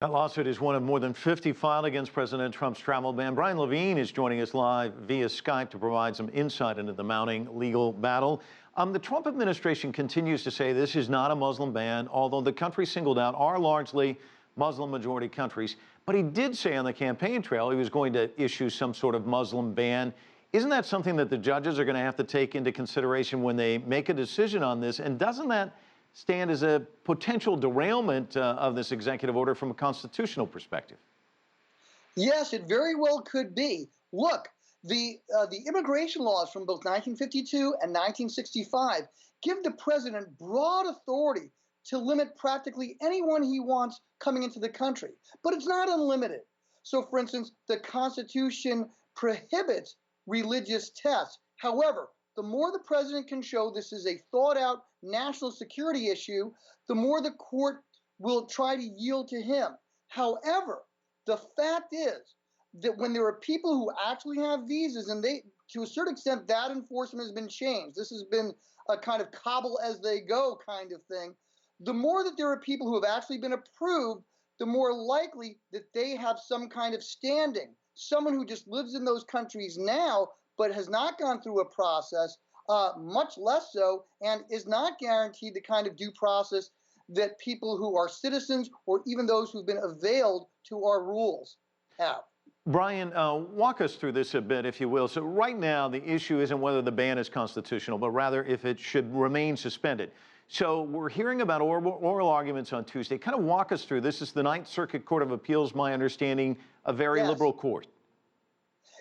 That lawsuit is one of more than 50 filed against President Trump's travel ban. Brian Levin is joining us live via Skype to provide some insight into the mounting legal battle. The Trump administration continues to say this is not a Muslim ban, although the countries singled out are largely Muslim-majority countries. But he did say on the campaign trail he was going to issue some sort of Muslim ban. Isn't that something that the judges are going to have to take into consideration when they make a decision on this? And doesn't that stand as a potential derailment of this executive order from a constitutional perspective? Yes, it very well could be. Look, the immigration laws from both 1952 and 1965 give the president broad authority to limit practically anyone he wants coming into the country, but it's not unlimited. So, for instance, the Constitution prohibits religious tests. However, the more the president can show this is a thought-out national security issue, the more the court will try to yield to him. However, the fact is that when there are people who actually have visas, and to a certain extent, that enforcement has been changed. This has been a kind of cobble as they go kind of thing. The more that there are people who have actually been approved, the more likely that they have some kind of standing. Someone who just lives in those countries now but has not gone through a process, much less so, and is not guaranteed the kind of due process that people who are citizens or even those who've been availed to our rules have. Brian, walk us through this a bit, if you will. So right now, the issue isn't whether the ban is constitutional, but rather if it should remain suspended. So we're hearing about oral arguments on Tuesday. Kind of walk us through. This is the Ninth Circuit Court of Appeals, my understanding, a very liberal court.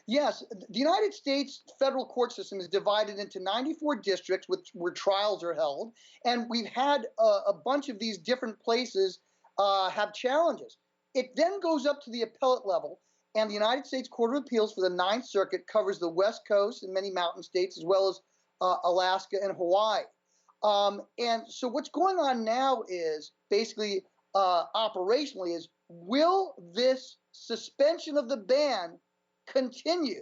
Yes, the United States federal court system is divided into 94 districts where trials are held, and we've had a bunch of these different places have challenges. It then goes up to the appellate level, and the United States Court of Appeals for the Ninth Circuit covers the West Coast and many mountain states, as well as Alaska and Hawaii. And so what's going on now is basically operationally is, will this suspension of the ban continue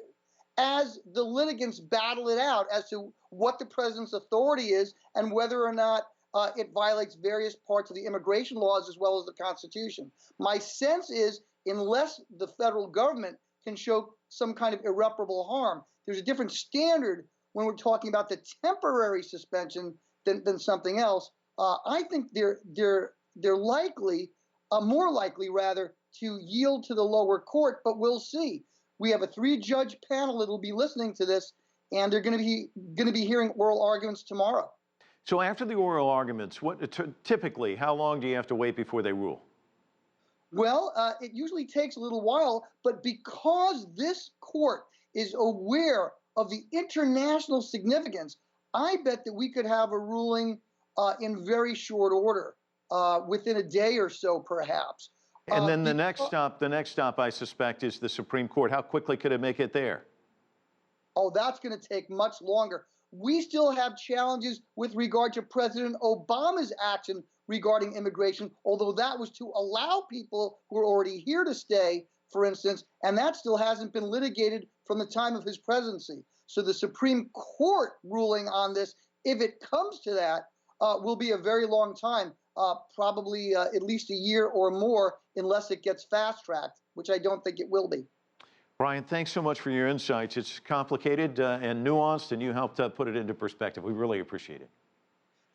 as the litigants battle it out as to what the president's authority is and whether or not it violates various parts of the immigration laws as well as the Constitution. My sense is, unless the federal government can show some kind of irreparable harm, there's a different standard when we're talking about the temporary suspension than something else. I think they're likely, more likely rather, to yield to the lower court, but we'll see. We have a 3-judge panel that will be listening to this, and they're going to be hearing oral arguments tomorrow. So after the oral arguments, typically, how long do you have to wait before they rule? Well, it usually takes a little while, but because this court is aware of the international significance, I bet that we could have a ruling in very short order, within a day or so, perhaps. And then the next stop, I suspect, is the Supreme Court. How quickly could it make it there? Oh, that's going to take much longer. We still have challenges with regard to President Obama's action regarding immigration, although that was to allow people who are already here to stay, for instance, and that still hasn't been litigated from the time of his presidency. So the Supreme Court ruling on this, if it comes to that, will be a very long time. Probably at least a year or more, unless it gets fast-tracked, which I don't think it will be. Brian, thanks so much for your insights. It's complicated and nuanced, and you helped put it into perspective. We really appreciate it.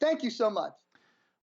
Thank you so much.